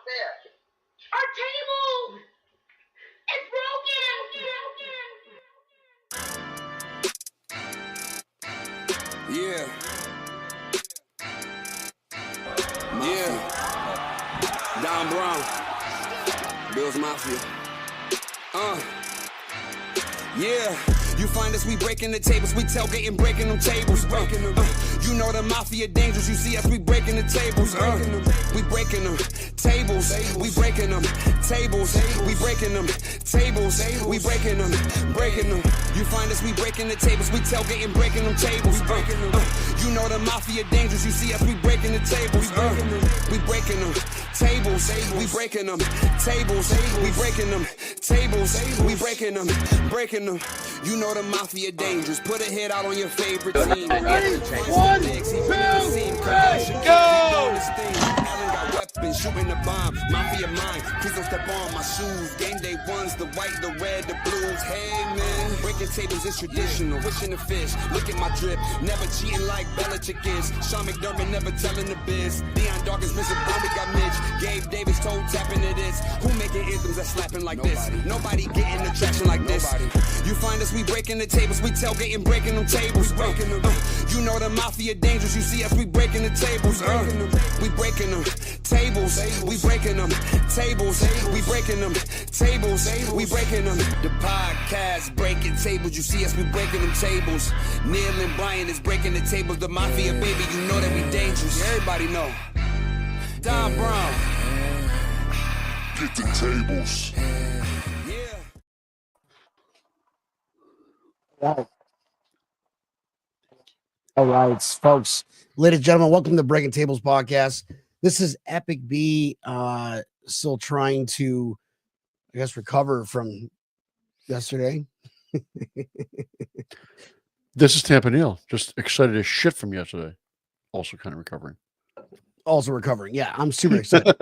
Our table is broken. Yeah. Yeah. Don Brown. Bills Mafia. Yeah. You find us, we breaking the tables, we tailgating, breaking them tables. You know the mafia dangerous, you see us, we breaking the tables. We breaking them tables, we breaking them tables, we breaking them tables, we breaking them, breaking them. You find us, we breaking the tables, we tailgating, breaking them tables. You know the mafia dangerous, you see us, we breaking the tables. We breaking them tables, we breaking them tables, we breaking them tables, we breaking them, breaking them. You know the mafia dangerous. Put a hit out on your favorite team. Ready? 1, 2, 3, go! Weapons, shooting the bomb. Mafia mine. Please don't step on my shoes. Game day ones, the white, the red, the blues. Hey man, breaking tables is traditional. Wishing the fish. Look at my drip. Never cheating like Belichick is. Sean McDermott never telling the biz. Deion Dawkins missing ball. We got Mitch. Gabe Davis toe tapping to this. Who making anthems that slapping like this? Nobody getting the traction like this. You find us, we breaking the tables, we tailgating, breaking them tables. You know the mafia dangerous, you see us, we breaking the tables. We breaking them tables, we breaking them tables, we breaking them tables, we breaking them. The podcast breaking tables, you see us, we breaking them tables. Neil and Brian is breaking the tables. The mafia, baby, you know that we dangerous. Everybody know. Don Brown. Get the tables. All right, folks, ladies and gentlemen, welcome to the Breaking Tables podcast. This is Epic B, still trying to, I guess, recover from yesterday. This is Tampa Neal, just excited as shit from yesterday. Also kind of recovering. Also recovering. Yeah, I'm super excited.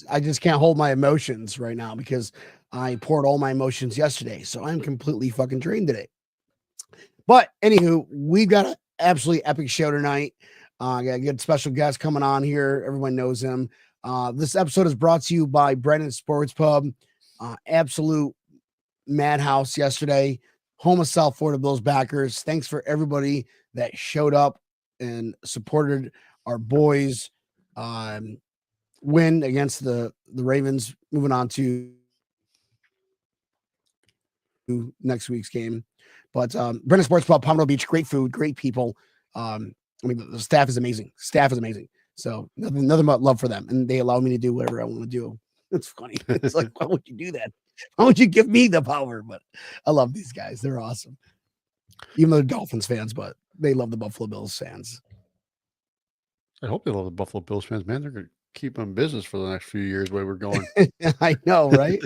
I just can't hold my emotions right now because I poured all my emotions yesterday. So I'm completely fucking drained today. But anywho, we've got an absolutely epic show tonight. Got a good special guest coming on here. Everyone knows him. This episode is brought to you by Brennan Sports Pub. Absolute madhouse yesterday. Home of South Florida Bills backers. Thanks for everybody that showed up and supported our boys win against the Ravens. Moving on to next week's game. But Brennan Sports Pub, Palm Beach, great food, great people. I mean, the staff is amazing. Staff is amazing. So nothing but love for them. And they allow me to do whatever I want to do. It's funny. It's like, why would you do that? Why would you give me the power? But I love these guys. They're awesome. Even though they're Dolphins fans, but they love the Buffalo Bills fans. I hope they love the Buffalo Bills fans, man. They're going to keep them in business for the next few years the way we're going. I know, right?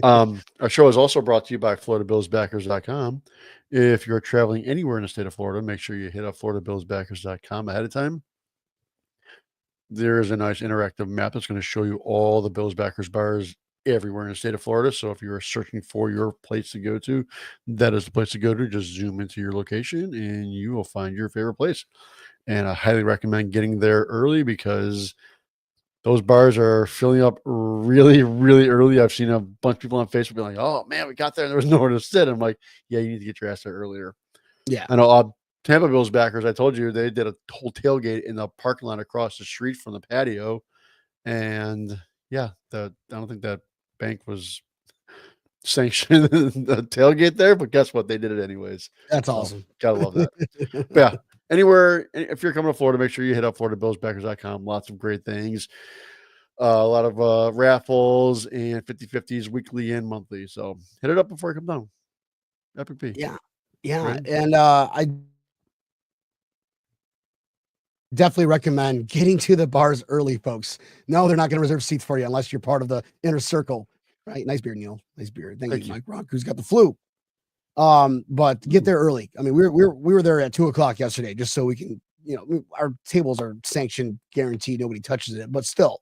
Our show is also brought to you by FloridaBillsBackers.com. If you're traveling anywhere in the state of Florida, make sure you hit up FloridaBillsBackers.com ahead of time. There is a nice interactive map that's going to show you all the Bills Backers bars everywhere in the state of Florida. So if you're searching for your place to go to, that is the place to go to. Just zoom into your location and you will find your favorite place. And I highly recommend getting there early because those bars are filling up really, really early. I've seen a bunch of people on Facebook be like, oh, man, we got there and there was nowhere to sit. I'm like, yeah, you need to get your ass there earlier. Yeah. I know Tampa Bills backers, I told you, they did a whole tailgate in the parking lot across the street from the patio. And, yeah, I don't think that bank was sanctioning the tailgate there, but guess what? They did it anyways. That's awesome. Gotta love that. But yeah. Anywhere, if you're coming to Florida, make sure you hit up FloridaBillsBackers.com. Lots of great things. A lot of raffles and 50/50s weekly and monthly. So hit it up before it comes down. Epic P. Yeah. Yeah. Right? And I definitely recommend getting to the bars early, folks. No, they're not going to reserve seats for you unless you're part of the inner circle. Right. Nice beard, Neil. Nice beard. Thank you, Mike Rock, who's got the flu. But get there early. I mean, we were there at 2:00 yesterday, just so we can, our tables are sanctioned, guaranteed, nobody touches it. But still,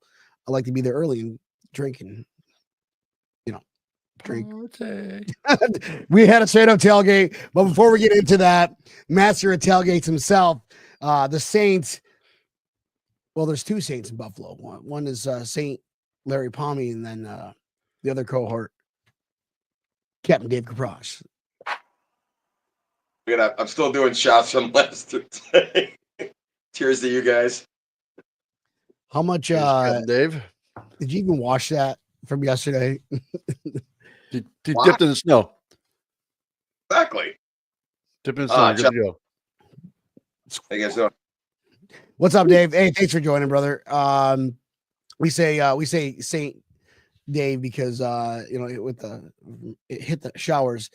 I like to be there early and drink and, drink. We had a straight up tailgate, but before we get into that, master of tailgates himself, the Saints. Well, there's two Saints in Buffalo. One is Saint Larry Palmy, and then the other cohort, Captain Dave Kaprosh. I'm still doing shots from last day. Cheers to you guys. How much Cheers, Captain Dave. did you even wash that from yesterday? He dipped in the snow. Exactly. Dip in the snow. Good to go. How you guys doing? What's up, Dave? Hey, thanks for joining, brother. We say Saint Dave because with the hit the showers.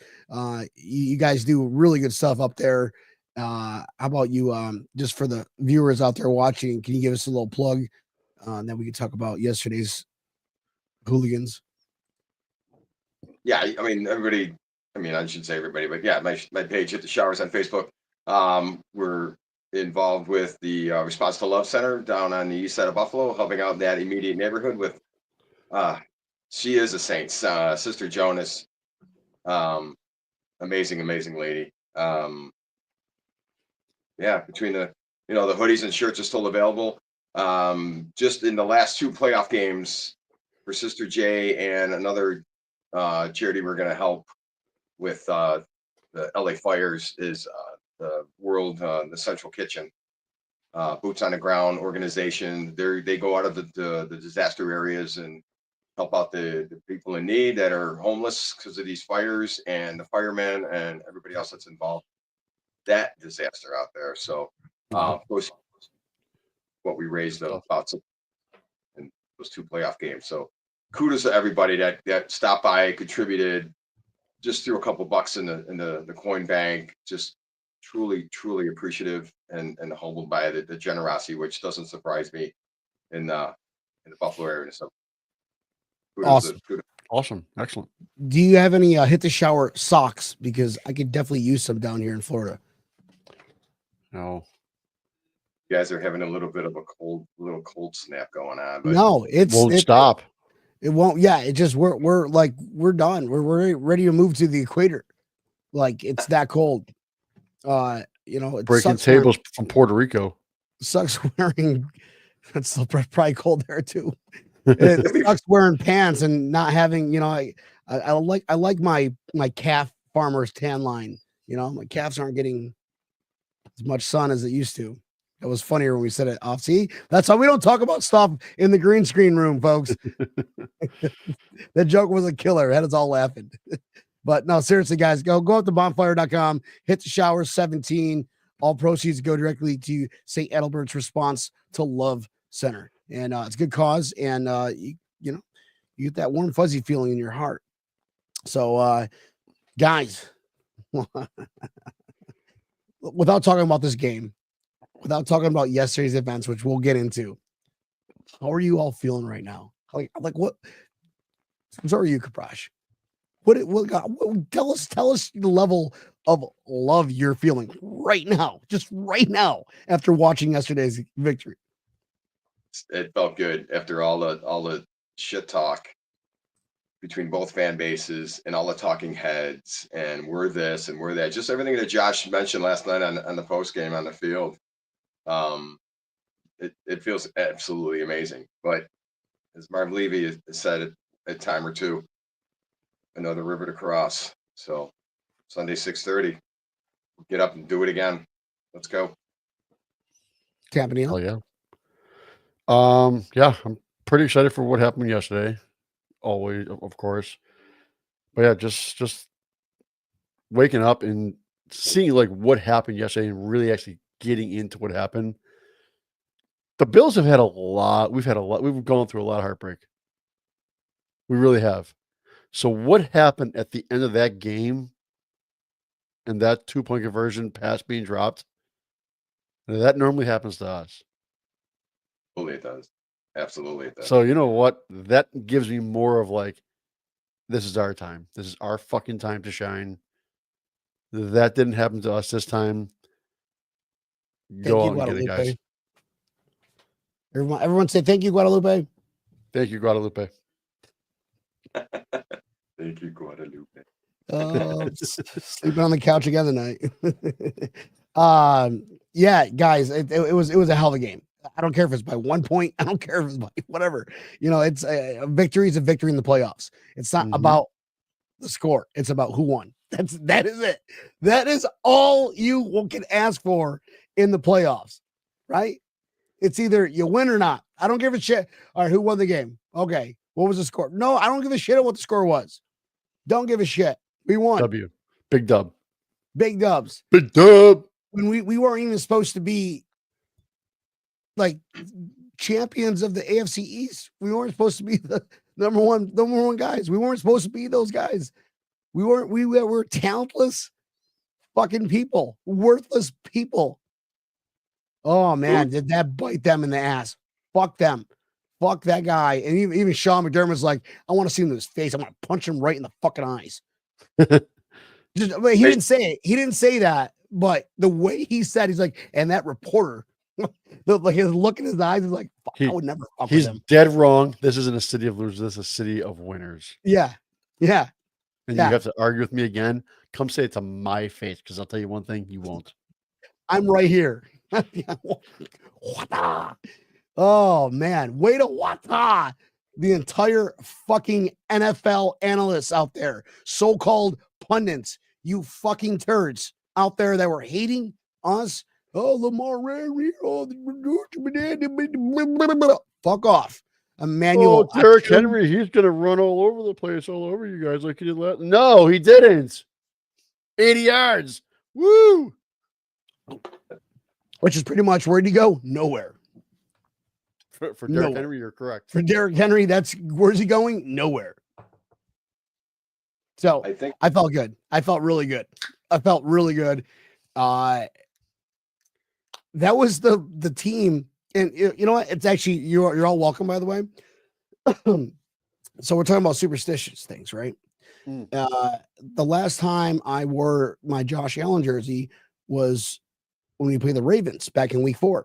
You guys do really good stuff up there. How about you? Just for the viewers out there watching, can you give us a little plug? And then we can talk about yesterday's hooligans. Yeah, I mean everybody. I mean I should say everybody, but yeah, my page Hit the Showers on Facebook. We're involved with the Response to Love Center down on the east side of Buffalo, helping out in that immediate neighborhood with. She is a saint, Sister Jonas. Amazing lady. Yeah, between the the hoodies and shirts are still available. Just in the last 2 playoff games for Sister J and another charity we're going to help with the LA Fires is the the Central Kitchen, boots on the ground organization. They go out of the disaster areas and help out the people in need that are homeless because of these fires, and the firemen and everybody else that's involved that disaster out there. So what we raised about in those 2 playoff games. So kudos to everybody that stopped by, contributed, just threw a couple bucks in the coin bank. Just truly appreciative and humbled by the generosity, which doesn't surprise me in the Buffalo area. So Awesome. Awesome. Excellent. Do you have any Hit the Shower socks? Because I could definitely use some down here in Florida. No. You guys are having a little bit of a cold snap going on, but No, it won't stop. It won't. Yeah, it just we're done. We're ready to move to the equator. Like it's that cold. It Breaking tables from Puerto Rico. Sucks wearing. It's still probably cold there too. It sucks wearing pants and not having. I like my calf farmer's tan line. My calves aren't getting as much sun as it used to. It was funnier when we said it off. See, that's how we don't talk about stuff in the green screen room, folks. That joke was a killer. Had us all laughing. But no, seriously, guys, go up to bonfire.com, Hit the Shower 17. All proceeds go directly to St. Adelbert's Response to Love Center. And it's a good cause. And you get that warm, fuzzy feeling in your heart. So guys, without talking about this game, without talking about yesterday's events, which we'll get into, how are you all feeling right now? Like what? So are you, Kaprosh? What tell us the level of love you're feeling right now, just right now, after watching yesterday's victory. It felt good after all the shit talk between both fan bases and all the talking heads and we're this and we're that. Just everything that Josh mentioned last night on the post game on the field. It feels absolutely amazing. But as Marv Levy has said a time or two, another river to cross. So Sunday 6:30, get up and do it again. Let's go. Campanile. Oh yeah. Yeah, I'm pretty excited for what happened yesterday. Always, of course. But yeah, just waking up and seeing like what happened yesterday and really actually getting into what happened. The Bills have had a lot. We've gone through a lot of heartbreak. We really have. So what happened at the end of that game and that 2-point conversion pass being dropped? That normally happens to us. Absolutely it does. Absolutely it does. So you know what? That gives me more of like, this is our time. This is our fucking time to shine. That didn't happen to us this time. Go out and get it, guys. Everyone say thank you, Guadalupe. Thank you, Guadalupe. Thank you, Guadalupe. Sleeping on the couch again tonight. Yeah, guys, it was a hell of a game. I don't care if it's by 1 point. I don't care if it's by whatever. It's a victory is a victory in the playoffs. It's not about the score. It's about who won. That is it. That is all you can ask for in the playoffs, right? It's either you win or not. I don't give a shit. All right, who won the game? Okay, what was the score? No, I don't give a shit at what the score was. Don't give a shit. We won. W. Big dub. Big dubs. Big dub. When we weren't even supposed to be like champions of the AFC East. We weren't supposed to be the number one guys. We weren't supposed to be those guys. We were talentless fucking people, worthless people. Oh man, did that bite them in the ass? Fuck them. Fuck that guy. And even Sean McDermott's like, I want to see him in his face. I want to punch him right in the fucking eyes. He didn't say it. He didn't say that, but the way he said, he's like, and that reporter, like his look in his eyes is like, I would never fuck with him. He's dead wrong. This isn't a city of losers. This is a city of winners. Yeah. Yeah. And you have to argue with me again. Come say it to my face, because I'll tell you one thing, you won't. I'm right here. Oh man, way to wata the entire fucking NFL analysts out there, so-called pundits, you fucking turds out there that were hating us. Oh, Lamar, fuck off. Emmanuel. Oh, Derrick Henry, he's gonna run all over the place, all over you guys like he did last. No, he didn't. 80 yards. Woo! Which is pretty much where'd he go? Nowhere. For Derrick Henry, you're correct. For Derrick Henry, where's he going? Nowhere. So I felt good. I felt really good. That was the team. And you know what? It's actually, you're all welcome, by the way. So we're talking about superstitious things, right? The last time I wore my Josh Allen jersey was when we played the Ravens back in week 4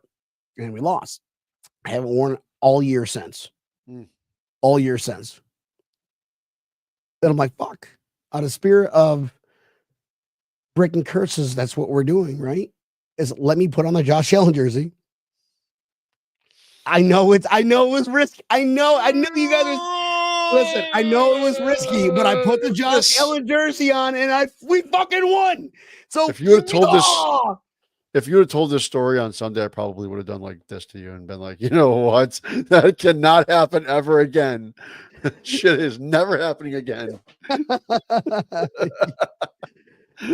and we lost. I haven't worn it all year since. All year since. And I'm like, fuck. Out of spirit of breaking curses, that's what we're doing, right? Is let me put on the Josh Allen jersey. I know it was risky. I know you guys listen, I know it was risky, but I put the Josh Allen jersey on and we fucking won. So if you would have told this story on Sunday, I probably would have done like this to you and been like, you know what? That cannot happen ever again. Shit is never happening again.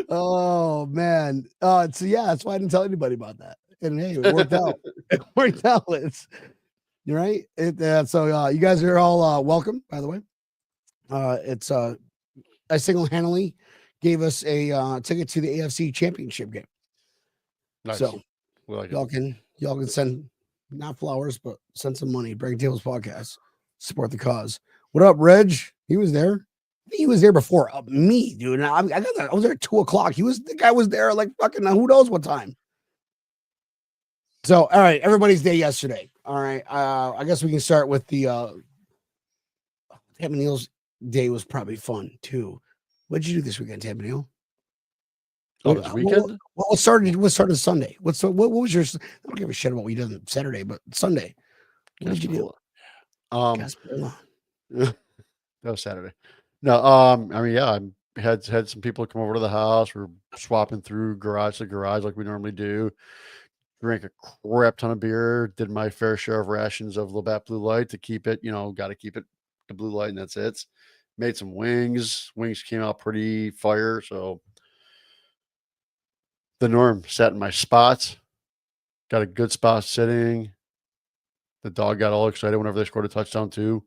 Oh man. So yeah, that's why I didn't tell anybody about that. And hey, it worked out. It worked out. You're right. So you guys are all welcome, by the way. I single-handedly gave us a ticket to the AFC Championship game. Nice. So like y'all can send not flowers, but send some money. Breaking Tables Podcast. Support the cause. What up, Reg? He was there. He was there before me, dude. And I was there at 2:00. The guy was there like fucking who knows what time. So all right, everybody's day yesterday. All right. I guess we can start with the Tampa Neal's day was probably fun too. What did you do this weekend, Tampa Neal? Oh, this weekend? What started Sunday? What was your? I don't give a shit about what you did on Saturday, but Sunday. What did you do? That was Saturday. No, I mean, yeah, I had some people come over to the house. We're swapping through garage to garage like we normally do. Drank a crap ton of beer. Did my fair share of rations of Labatt Blue Light to keep it. Got to keep it the blue light, and that's it. Made some wings. Wings came out pretty fire. So the norm sat in my spots. Got a good spot sitting. The dog got all excited whenever they scored a touchdown too.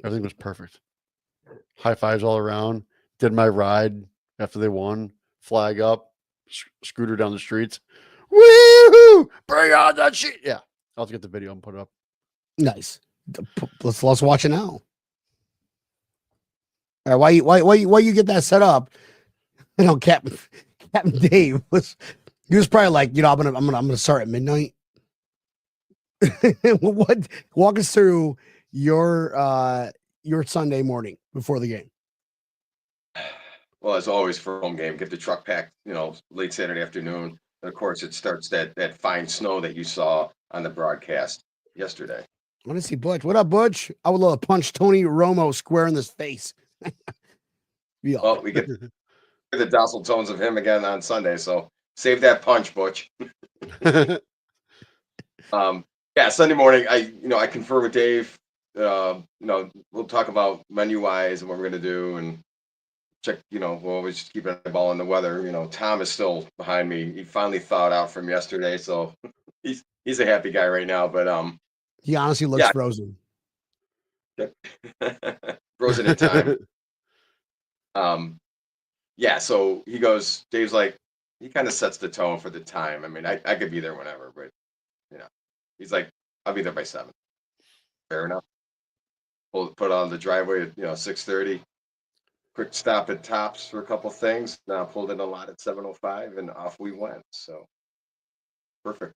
Everything was perfect. High fives all around. Did my ride after they won. Flag up. Scooter down the streets. Woo! Bring on that shit. Yeah. I'll have to get the video and put it up. Nice. Let's watch it now. All right, why you get that set up? Captain Dave was probably like, I'm gonna start at midnight. Walk us through your Sunday morning before the game. Well, as always for home game, get the truck packed, late Saturday afternoon. of course, it starts that fine snow that you saw on the broadcast yesterday. I want to see Butch. What up, Butch? I would love to punch Tony Romo square in the face. Well, we get the docile tones of him again on Sunday, so save that punch, Butch. Yeah, Sunday morning, I confer with Dave. We'll talk about menu wise and what we're gonna do and check. We'll always keep an eyeball on the weather. Tom is still behind me. He finally thawed out from yesterday, so he's a happy guy right now. But he honestly looks frozen. Frozen in time. Yeah. So he goes. Dave's like, he kind of sets the tone for the time. I mean, I could be there whenever, but he's like, I'll be there by 7. Fair enough. Put on the driveway at 6:30. Quick stop at Tops for a couple things. Now pulled in a lot at 7:05, and off we went. So perfect.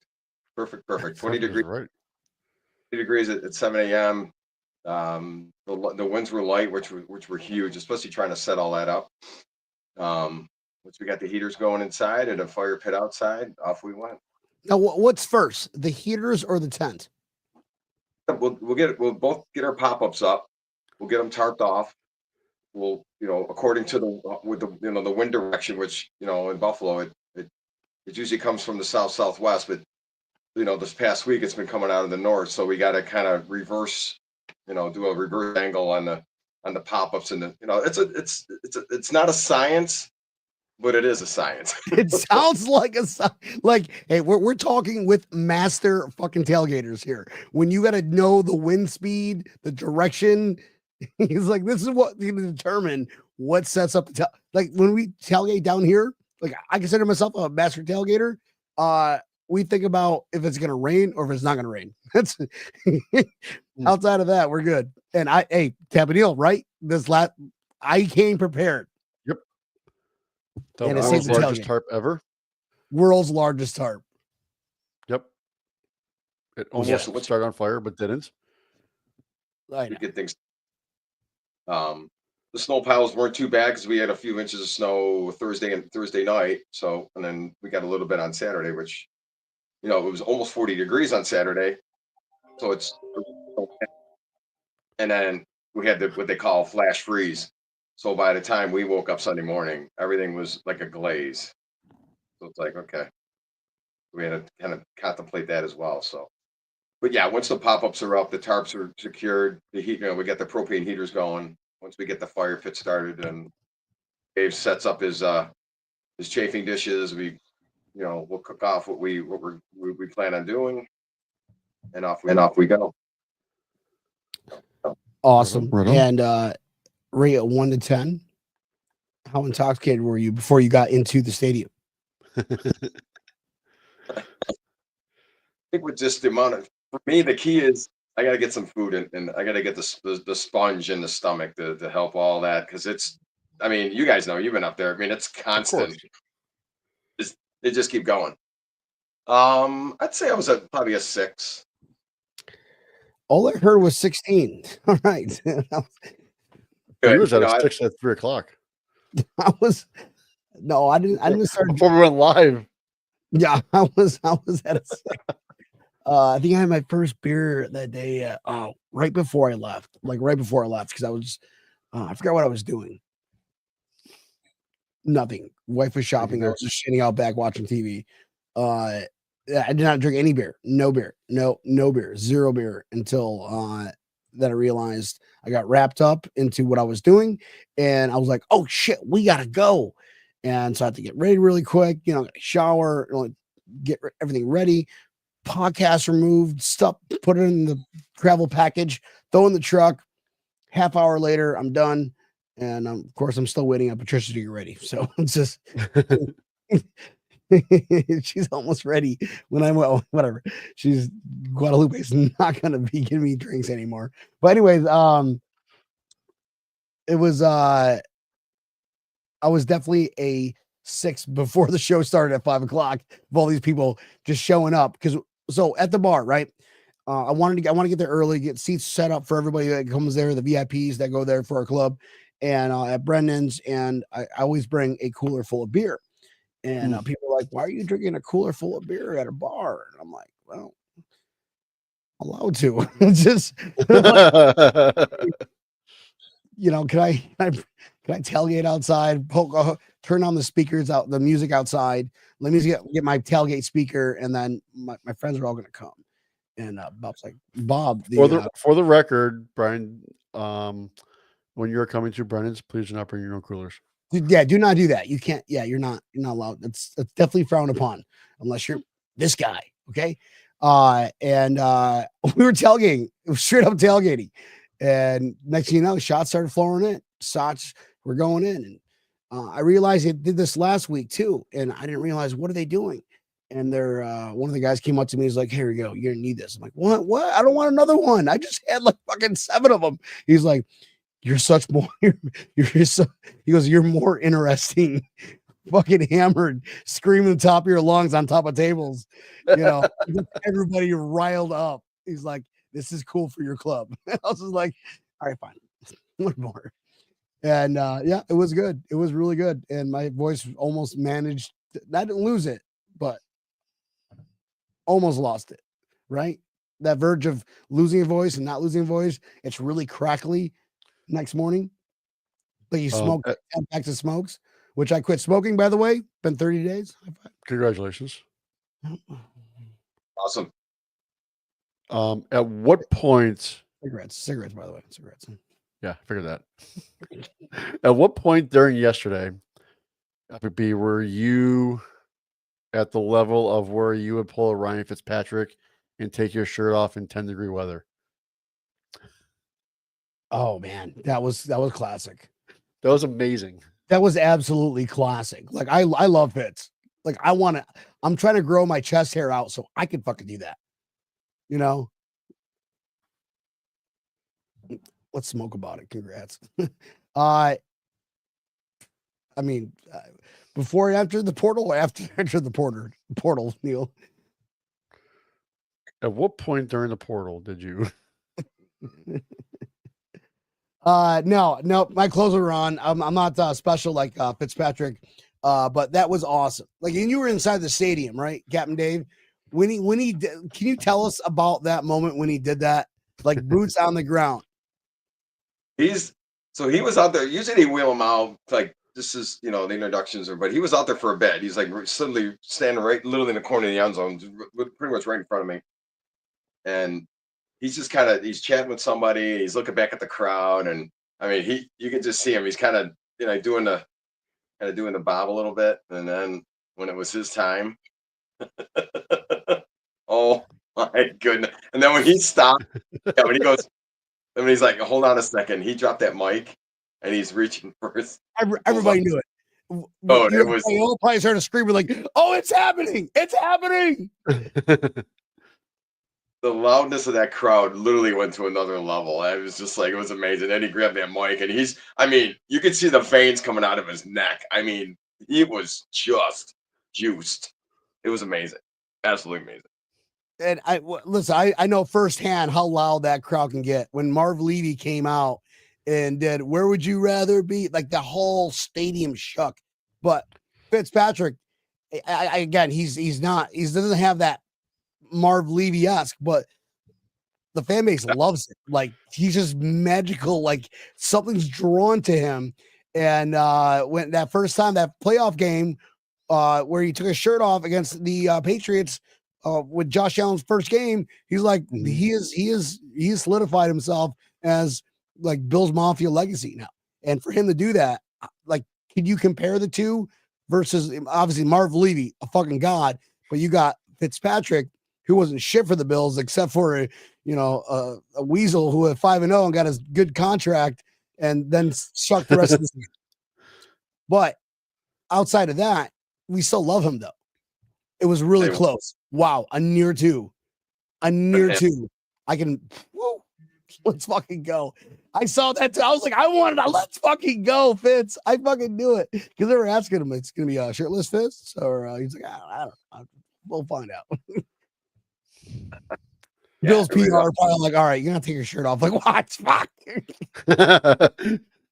20 degrees. Right. 20 degrees at 7 a.m. The winds were light, which were huge, especially trying to set all that up. Once we got the heaters going inside and a fire pit outside, off we went. Now, what's first, the heaters or the tent? We'll both get our pop-ups up. We'll get them tarped off. We'll, according to the wind direction, which, in Buffalo, it usually comes from the southwest, but, this past week it's been coming out of the north. So we got to kind of reverse, do a reverse angle on the pop-ups and it's not a science, but it is a science. It sounds like hey, we're talking with master fucking tailgaters here. When you got to know the wind speed, the direction, he's like, this is what you determine what sets up the like when we tailgate down here. Like I consider myself a master tailgater. We think about if it's gonna rain or if it's not gonna rain. That's outside of that, we're good. And Tapanil, right? I came prepared. The And it's world's safe to largest tailgate. tarp ever. World's largest tarp. Yep. It almost started on fire, but didn't. I know. Good things. The snow piles weren't too bad because we had a few inches of snow Thursday night. So, and then we got a little bit on Saturday, which, it was almost 40 degrees on Saturday. So and then we had what they call flash freeze. So by the time we woke up Sunday morning, everything was like a glaze. So it's like, okay, we had to kind of contemplate that as well. So, but yeah, once the pop-ups are up, the tarps are secured, the heat, we got the propane heaters going. Once we get the fire pit started and Dave sets up his chafing dishes, we'll cook off what we plan on doing, and off we go. Awesome. Right on. And rate of 1 to 10. How intoxicated were you before you got into the stadium? I think with just the amount of, for me, the key is I got to get some food and I got to get the sponge in the stomach to help all that. Cause you guys know, you've been up there. I mean, it's constant. They just keep going. I'd say I was probably a 6. All I heard was 16. All right. He was at 6 at 3 o'clock. I didn't start Before we went live. Yeah, I was at a 6. I think I had my first beer that day. Right before I left, because I was, I forgot what I was doing. Nothing. Wife was shopping. I was just sitting out back watching TV. I did not drink any beer. No beer. No beer. Zero beer until that I realized I got wrapped up into what I was doing, and I was like, "Oh shit, we gotta go!" And so I had to get ready really quick. Shower, get everything ready. Podcast removed, stuff, put it in the travel package, throw in the truck. Half hour later, I'm done. And of course, I'm still waiting on Patricia to get ready. So it's just, she's almost ready when I'm, whatever. She's Guadalupe is not going to be giving me drinks anymore. But anyways, it was, I was definitely a 6 before the show started at 5 o'clock of all these people just showing up. So at the bar, right? I want to get there early, get seats set up for everybody that comes there, the VIPs that go there for our club, and at Brendan's. And I always bring a cooler full of beer. And people are like, "Why are you drinking a cooler full of beer at a bar?" And I'm like, "Well, I'm allowed to." Just you know, can I tailgate outside? Turn on the speakers out, the music outside. Let me get my tailgate speaker, and then my friends are all gonna come. And Bob's like, Bob, for the record, Brian, when you're coming to Brennan's, please do not bring your own coolers. yeah, do not do that. You can't. Yeah, you're not allowed. That's definitely frowned upon unless you're this guy. Okay. And we were tailgating, straight up tailgating, and next thing you know, shots started flowing in. Shots were going in, and I realized they did this last week too, and I didn't realize what are they doing. And they're one of the guys came up to me. He's like, "Here we go. You're gonna need this." I'm like, "What? What? I don't want another one. I just had like fucking 7 of them." He's like, "You're such more. You're so." He goes, "You're more interesting." Fucking hammered, screaming the top of your lungs on top of tables. You know, everybody riled up. He's like, "This is cool for your club." I was just like, "All right, fine, one more." And yeah, it was good. It was really good. And my voice almost managed. I didn't lose it, but almost lost it. Right, that verge of losing a voice and not losing a voice. It's really crackly next morning. But you smoke 10 packs of smokes, which I quit smoking, by the way. Been 30 days. Congratulations. Awesome. At what point? Cigarettes, by the way. Cigarettes. Yeah, I figured that. At what point during yesterday, were you at the level of where you would pull a Ryan Fitzpatrick and take your shirt off in 10-degree weather? Oh man, that was classic. That was amazing. That was absolutely classic. Like I love Fitz. Like I'm trying to grow my chest hair out so I can fucking do that. You know? Let's smoke about it. Congrats. I mean, before I entered the portal or after I entered the portal, Neil? At what point during the portal did you? No, my clothes were on. I'm not special like Fitzpatrick, but that was awesome. Like, and you were inside the stadium, right, Captain Dave? When he did, can you tell us about that moment when he did that? Like boots on the ground. He was out there. Usually they wheel him out like this is the introductions, but he was out there for a bit. He's like suddenly standing literally in the corner of the end zone, pretty much right in front of me, and he's just he's chatting with somebody. He's looking back at the crowd, and I mean, you can just see him. He's kind of doing the bob a little bit, and then when it was his time, oh my goodness! And then when he stopped, when he goes. I mean, he's like, hold on a second. He dropped that mic and he's reaching for his. Everybody knew it. Oh, it was. They all probably started screaming like, "Oh, it's happening! It's happening!" The loudness of that crowd literally went to another level. I was just like, it was amazing. Then he grabbed that mic and you could see the veins coming out of his neck. I mean, he was just juiced. It was amazing. Absolutely amazing. And listen, I know firsthand how loud that crowd can get. When Marv Levy came out and did "Where Would You Rather Be," like the whole stadium shook. But Fitzpatrick, again, he doesn't have that Marv Levy-esque, but the fan base loves it. Like he's just magical. Like something's drawn to him. And when that first time, that playoff game where he took his shirt off against the Patriots. With Josh Allen's first game, he's like he solidified himself as like Bill's Mafia legacy now. And for him to do that, like, can you compare the two versus obviously Marv Levy, a fucking god, but you got Fitzpatrick, who wasn't shit for the Bills except for a weasel who had 5-0 and got his good contract and then sucked the rest of the season. But outside of that, we still love him though. It was really close. Wow, a near two. I can. Woo, let's fucking go. I saw that too. I was like, I wanted to. Let's fucking go, Fitz. I fucking knew it because they were asking him, it's gonna be a shirtless Fitz, or he's like, I don't know. We'll find out. Bill's PR probably like, all right, you're gonna take your shirt off. Like, what? Fuck.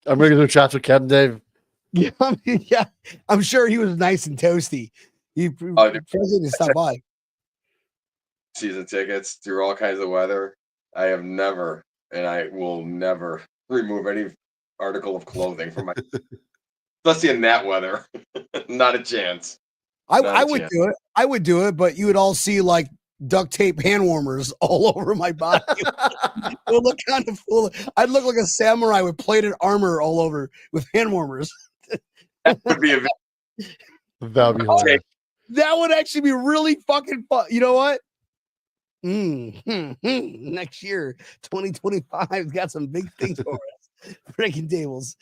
I'm gonna do chats with Captain Dave. Yeah, I mean, yeah. I'm sure he was nice and toasty. He president to stop by. Season tickets through all kinds of weather. I have never, and I will never remove any article of clothing from my, especially in that weather. Not a chance. I would do it. I would do it, but you would all see like duct tape hand warmers all over my body. It would look kind of fool. I'd look like a samurai with plated armor all over with hand warmers. That would be a That'd be hilarious. That would actually be really fucking fun. You know what? Next year, 2025's got some big things for us. Breaking tables.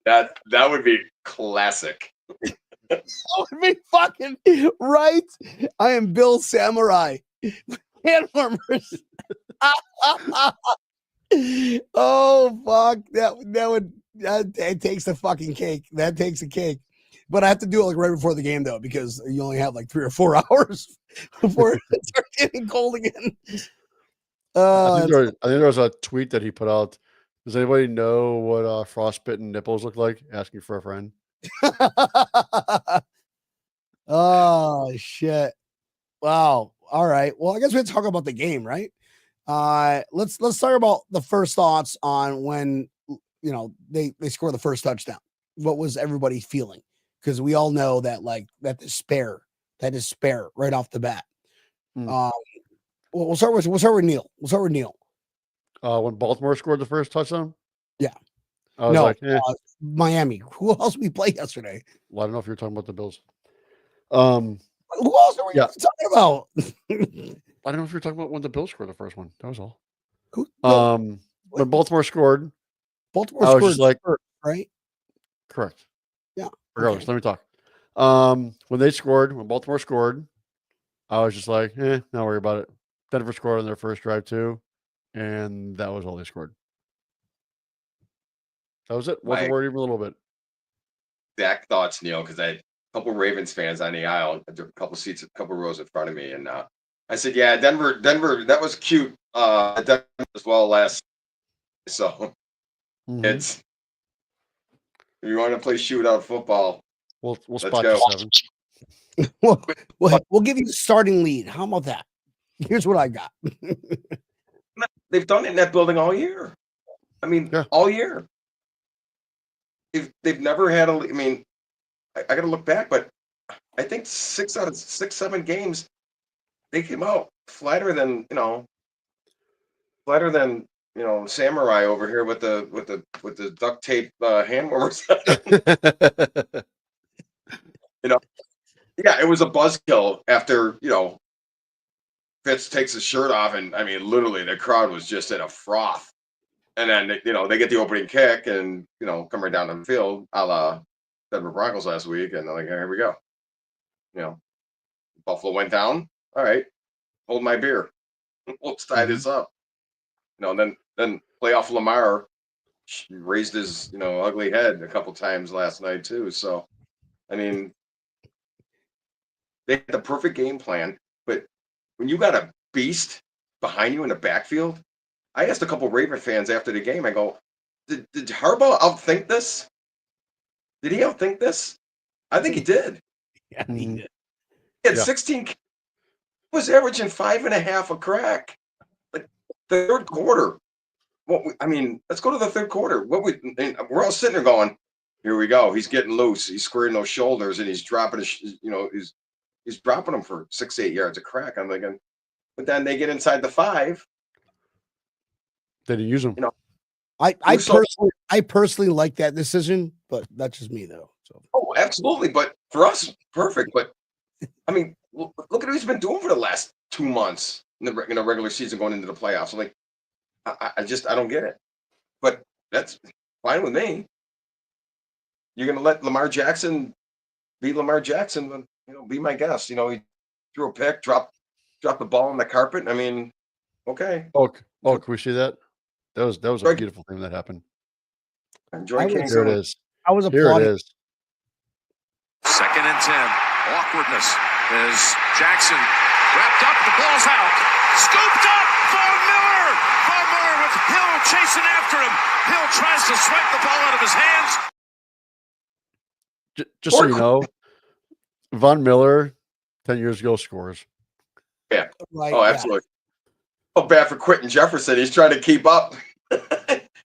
that would be classic. That would be fucking right. I am Bill Samurai. Hand warmers. Oh fuck. That takes the fucking cake. That takes a cake. But I have to do it like right before the game though, because you only have like 3 or 4 hours before it starts getting cold again. I think there was a tweet that he put out. Does anybody know what frostbitten nipples look like? Asking for a friend. Oh shit. Wow. All right. Well, I guess we have to talk about the game, right? Let's talk about the first thoughts on when they score the first touchdown. What was everybody feeling? Because we all know that that despair right off the bat. We'll start with Neil. When Baltimore scored the first touchdown. Yeah. I was like, eh. Miami. Who else we play yesterday? Well, I don't know if you're talking about the Bills. Who else are we talking about? I don't know if you're talking about when the Bills scored the first one. That was all. Who? When Baltimore scored, Baltimore I was scored just like, first, right? Correct. Yeah. Regardless, Okay. let me talk. When Baltimore scored, I was just like, not worry about it. Denver scored on their first drive too, and that was all they scored. That was it. Wasn't worried even a little bit. Exact thoughts, Neil, because I had a couple Ravens fans on the aisle, a couple seats, a couple rows in front of me, and I said, "Yeah, Denver, that was cute. Denver as well last. So it's if you want to play shootout football, we'll let's spot go. you 7. We'll give you a starting lead. How about that? Here's what I got. They've done it in that building all year. I mean, all year. They've never had I mean, I got to look back, but I think 6 out of 6, 7 games, they came out flatter than Samurai over here with the duct tape hand warmers. Yeah, it was a buzzkill after Fitz takes his shirt off, and I mean, literally, the crowd was just in a froth. And then they get the opening kick, and come right down the field, a la Denver Broncos last week, and they're like, here we go. Buffalo went down. All right, hold my beer. Let's tie this up. Then playoff Lamar raised his ugly head a couple times last night too. So, I mean, they had the perfect game plan, but when you got a beast behind you in the backfield, I asked a couple Raven fans after the game. I go, did Harbaugh outthink this? Did he outthink this? I think he did. Yeah, he did. He had 16. Was averaging 5.5 a crack. Like the third quarter. Let's go to the third quarter. We're all sitting there going, here we go. He's getting loose. He's squaring those shoulders, and he's dropping he's dropping them for 6-8 yards a crack. I'm thinking, but then they get inside the 5. They didn't use them. I personally like that decision, but that's just me though. So absolutely. But for us, perfect. But I mean, look at what he's been doing for the last 2 months in the regular season going into the playoffs. I'm like, I don't get it. But that's fine with me. You're gonna let Lamar Jackson be Lamar Jackson, then be my guest. He threw a pick, dropped the ball on the carpet. I mean, okay. Oh, can we see that? That was a beautiful thing that happened. Enjoy King. Here it is. I was Here applauding. it is. 2nd and 10. Awkwardness as Jackson wrapped up. The ball's out. Scooped up. Von Miller. Von Miller with Hill chasing after him. Hill tries to swipe the ball out of his hands. Just so you know, Von Miller 10 years ago scores. Yeah. Right. Oh, yeah. absolutely. Oh, bad for Quentin Jefferson. He's trying to keep up.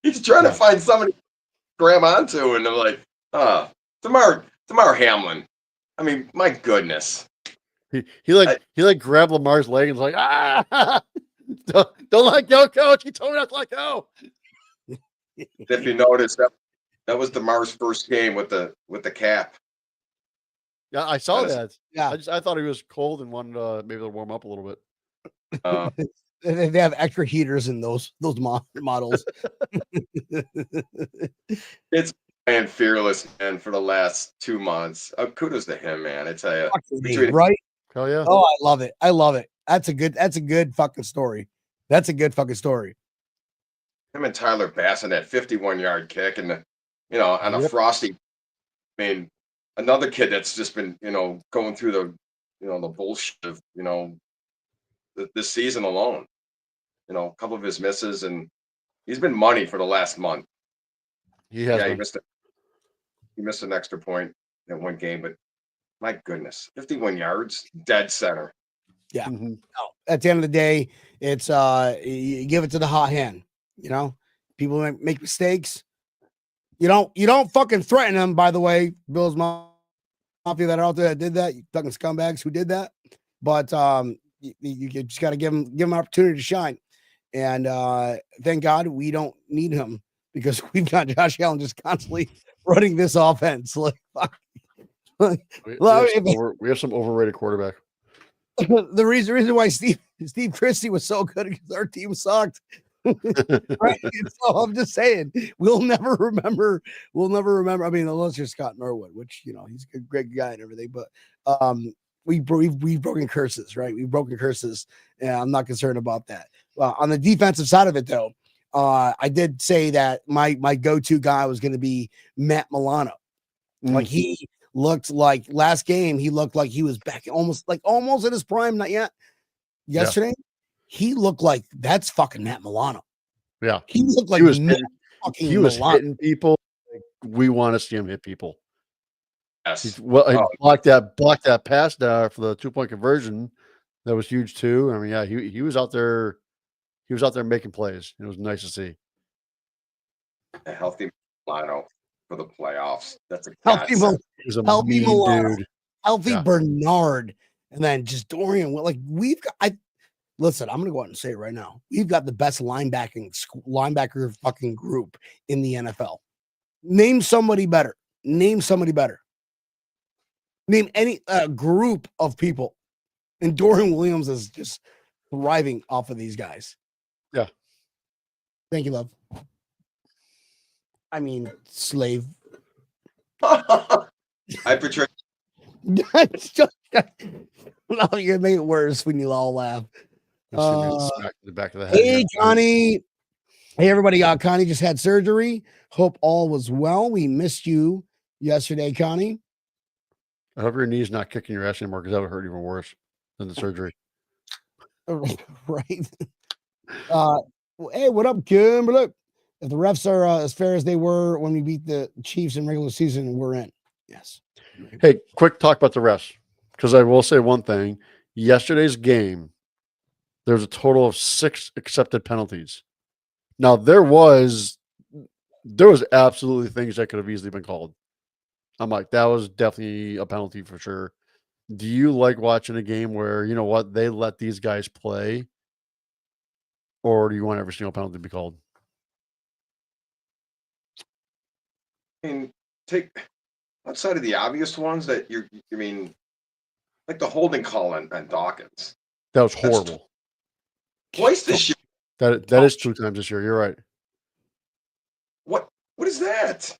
He's trying to find somebody to grab onto, and I'm like, Damar Hamlin. I mean, my goodness. He grabbed Lamar's leg and was like, don't let go, coach. He told me not to let go. If you notice, that was Damar's first game with the cap. Yeah, I saw that. Yeah. I thought he was cold and wanted maybe to warm up a little bit. They have extra heaters in those models. It's man fearless, man, for the last 2 months. Kudos to him, man. I tell you. Right? Hell yeah. Oh, I love it. I love it. That's a good fucking story. That's a good fucking story. Him and Tyler Bass on that 51-yard kick, and on a frosty. I mean, another kid that's just been, going through the bullshit of, this season alone. A couple of his misses, and he's been money for the last month. He has. Yeah, he missed an extra point in one game, but my goodness, 51 yards, dead center. Yeah. No, at the end of the day, it's you give it to the hot hand. People make mistakes. You don't fucking threaten them. By the way, Bills Mafia that are out there that did that, you fucking scumbags who did that. But you just got to give them an opportunity to shine. And thank God we don't need him, because we've got Josh Allen just constantly running this offense. Like, fuck. We have some overrated quarterback. The reason why Steve Christie was so good because our team sucked. Right? So I'm just saying, we'll never remember. I mean, unless you're Scott Norwood, which he's a great guy and everything, but we've broken curses, right? We've broken curses, and I'm not concerned about that. On the defensive side of it, though, I did say that my go-to guy was going to be Matt Milano. Like, he looked like last game, he looked like he was back almost in his prime, not yet. Yesterday, he looked like that's fucking Matt Milano. Yeah, he looked like he was hitting people. We want to see him hit people. Yes. He blocked that pass for the 2-point conversion. That was huge too. I mean, yeah, he was out there. He was out there making plays. It was nice to see. A healthy Milano for the playoffs. That's a healthy Milano, dude. Healthy Bernard, and then just Dorian. Like, we've got. Listen, I'm gonna go out and say it right now. We've got the best linebacker fucking group in the NFL. Name somebody better. Name any group of people. And Dorian Williams is just thriving off of these guys. Yeah. Thank you, love. I mean, slave. I portray. That's just. No, you're gonna make it worse when you all laugh. Smack in the back of the head. Hey, Connie. Hey, everybody. Connie just had surgery. Hope all was well. We missed you yesterday, Connie. I hope your knee's not kicking your ass anymore, because that would hurt even worse than the surgery. Right. Hey, what up, Kim? Look, if the refs are as fair as they were when we beat the Chiefs in regular season, we're in. Yes. Hey, quick talk about the refs, because I will say one thing. Yesterday's game, there was a total of 6 accepted penalties. Now, there was absolutely things that could have easily been called. I'm like, that was definitely a penalty for sure. Do you like watching a game where, they let these guys play? Or do you want every single penalty to be called? I mean, take outside of the obvious ones that like the holding call on Dawkins. That was horrible. Twice this year. That is 2 times this year. You're right. What is that?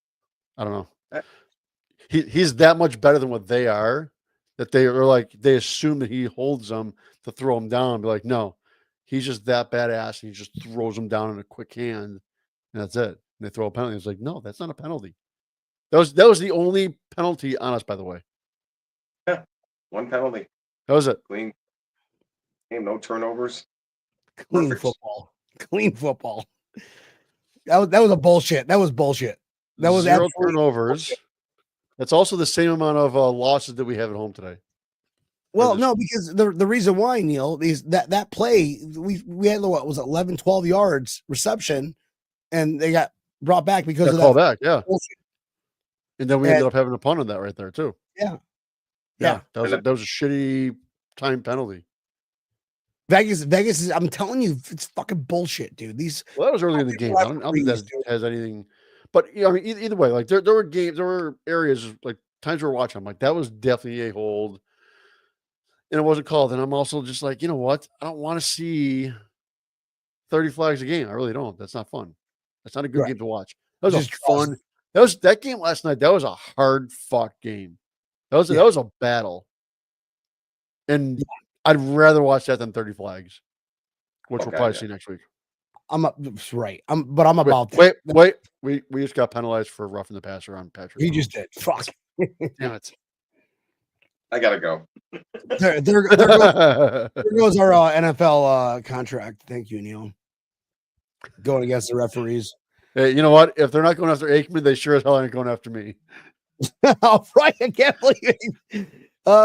I don't know. He's that much better than what they are, that they are like, they assume that he holds them to throw them down and be like, no, he's just that badass, and he just throws them down in a quick hand, and that's it. And they throw a penalty. It's like, no, that's not a penalty. That was the only penalty on us, by the way. Yeah, 1 penalty. That was it. Clean game, no turnovers. Clean football. That was a bullshit. That was bullshit. That was 0 turnovers. That's also the same amount of losses that we have at home today. Well, this- no, because the reason why, Neil, is that play we had what was it, 11, 12 yards reception, and they got brought back because Got of called that back, yeah. bullshit. And then we ended up having a punt on that right there too. Yeah. Yeah, that was a shitty time penalty. Vegas is, I'm telling you, it's fucking bullshit, dude. Well, that was early in the game. I don't think that has anything. But I mean, either way, like there were games, there were areas like times we were watching. I'm like, that was definitely a hold, and it wasn't called. And I'm also just like, you know what? I don't want to see 30 flags a game. I really don't. That's not fun. That's not a good game to watch. That was just fun. That game last night. That was a hard fought game. That was a battle. And I'd rather watch that than 30 flags, which we'll probably see next week. I'm about that. Wait. We just got penalized for roughing the passer on Patrick. He just did. Fuck. Damn it. I gotta go. There goes our NFL contract. Thank you, Neil. Going against the referees. Hey, you know what? If they're not going after Aikman, they sure as hell ain't going after me. Oh, right. I can't believe it.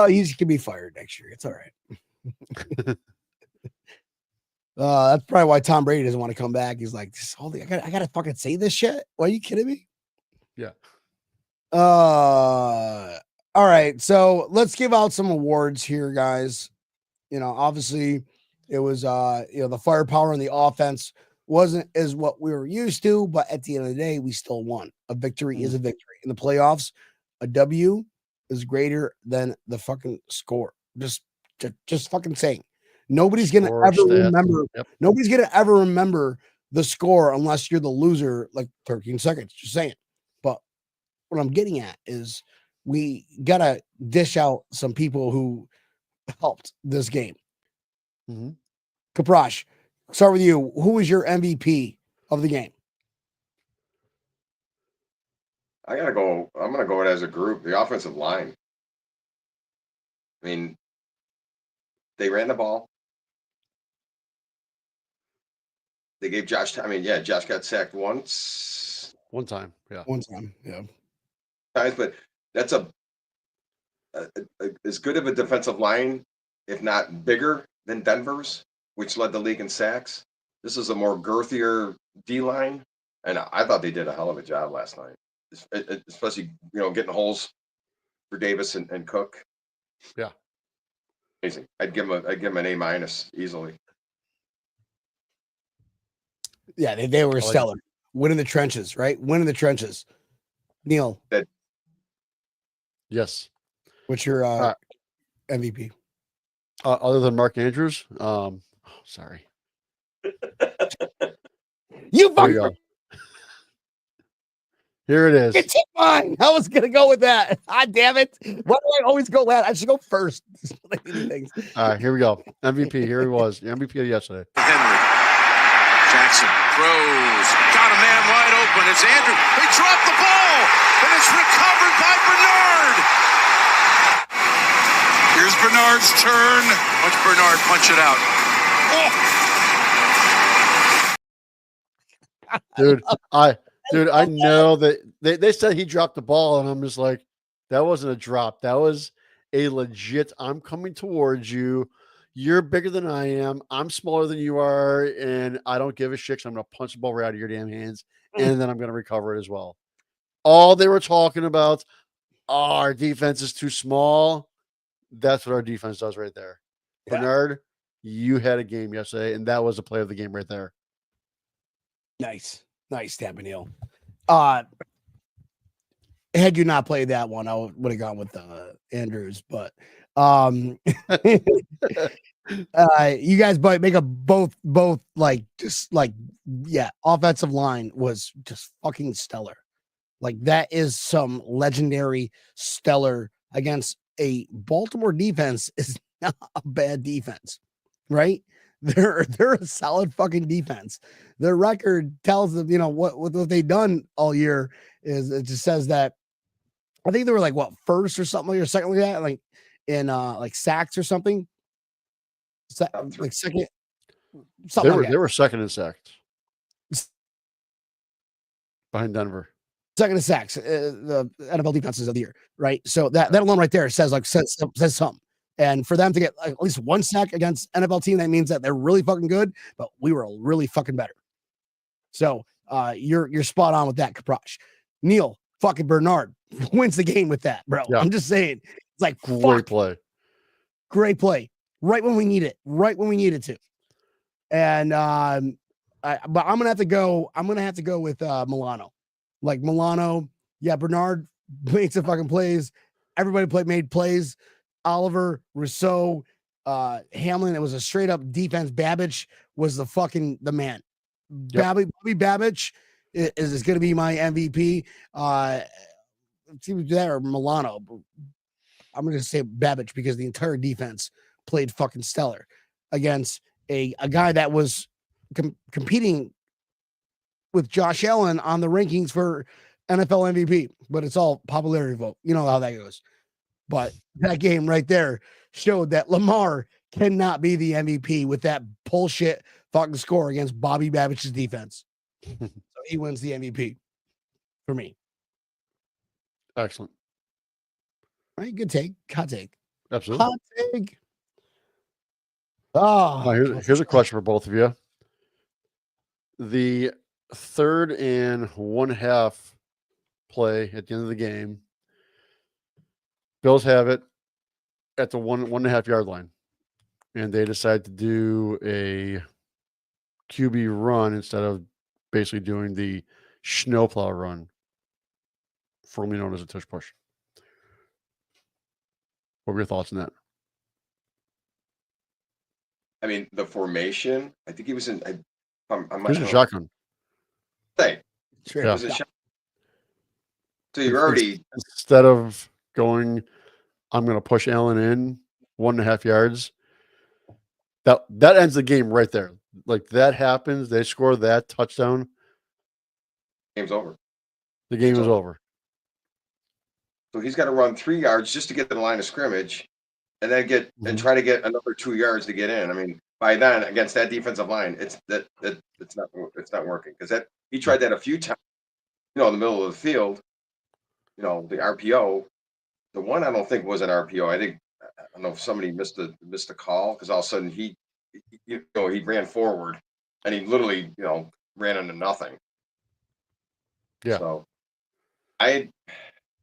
He can be fired next year. It's all right. That's probably why Tom Brady doesn't want to come back. He's like, I gotta fucking say this shit. Are you kidding me? Yeah. All right. So let's give out some awards here, guys. You know, obviously it was the firepower in the offense wasn't as what we were used to, but at the end of the day, we still won. A victory is a victory. In the playoffs, a W is greater than the fucking score. Just fucking saying. Nobody's gonna remember. Yep. Nobody's gonna ever remember the score unless you're the loser, like 13 seconds. Just saying. But what I'm getting at is we gotta dish out some people who helped this game. Mm-hmm. Kaprash, start with you. Who was your MVP of the game? I'm gonna go it as a group. The offensive line. I mean, they ran the ball. They gave Josh time. I mean, yeah, Josh got sacked once. One time, yeah. One time, yeah. But that's as good of a defensive line, if not bigger, than Denver's, which led the league in sacks. This is a more girthier D line, and I thought they did a hell of a job last night, especially getting holes for Davis and Cook. Yeah, amazing. I'd give him an A- easily. Yeah, they were stellar. Winning the trenches, right? Winning the trenches. Neil. Yes. What's your MVP? Other than Mark Andrews? Sorry. You fucker. Here it is. It's mine. I was gonna go with that. God damn it. Why do I always go last? I should go first. All right, here we go. MVP. Here he was. The MVP of yesterday. Henry. Jackson throws. Got a man wide open. It's Andrew. They dropped the ball, and it's recovered by Bernard. Here's Bernard's turn. Watch Bernard punch it out. Oh. Dude, I know that they said he dropped the ball, and I'm just like, that wasn't a drop. That was a legit, I'm coming towards you. You're bigger than I am. I'm smaller than you are, and I don't give a shit. So I'm going to punch the ball right out of your damn hands, and then I'm going to recover it as well. All they were talking about, our defense is too small. That's what our defense does right there. Yeah. Bernard, you had a game yesterday, and that was the play of the game right there. Nice, Tabanil. Had you not played that one, I would have gone with Andrews, but you guys make a both offensive line was just fucking stellar. Like that is some legendary stellar against a Baltimore defense is not a bad defense, right? They're a solid fucking defense. Their record tells them, what they've done all year is it just says that I think they were like first or something or second like that, like in sacks or something. Like second, something. They were second in sacks behind Denver. second in sacks, the NFL defenses of the year, right? So that alone right there says something. And for them to get at least one sack against NFL team, that means that they're really fucking good, but we were really fucking better. So you're spot on with that, Kaprash. Neil fucking Bernard wins the game with that, bro. Yeah. I'm just saying, it's like Great play. Great play, right when we need it, right when we needed to. And but I'm gonna have to go. I'm gonna have to go with Milano. Like Milano, yeah. Bernard made some fucking plays. Everybody made plays. Oliver, Rousseau, Hamlin. It was a straight up defense. Babbage was the man. Yep. Bobby Babbage is going to be my MVP. It's either that or Milano. I'm going to say Babbage because the entire defense played fucking stellar against a guy that was competing with Josh Allen on the rankings for NFL MVP, but it's all popularity vote. You know how that goes. But that game right there showed that Lamar cannot be the MVP with that bullshit fucking score against Bobby Babbitt's defense. So he wins the MVP for me. Excellent. All right, good take. Hot take. Absolutely. Hot take. Oh, Here's a question for both of you. The 3rd and 1/2 play at the end of the game, Bills have it at the 1.5 yard line, and they decide to do a QB run instead of basically doing the snowplow run, formerly known as a tush push. What were your thoughts on that? I mean, the formation. I think he was in. I might Here's a shotgun. say sure. it was a shot. So you're already Instead of going, I'm going to push Allen in 1.5 yards. That ends the game right there. Like that happens, they score that touchdown. game's over. The game is over. So he's got to run 3 yards just to get to the line of scrimmage, and then and try to get another 2 yards to get in. I mean, by then against that defensive line, it's not working because that he tried that a few times. You know, in the middle of the field. You know, the RPO. The one I don't think was an RPO. I don't know if somebody missed the call because all of a sudden he ran forward and he literally ran into nothing. Yeah. So I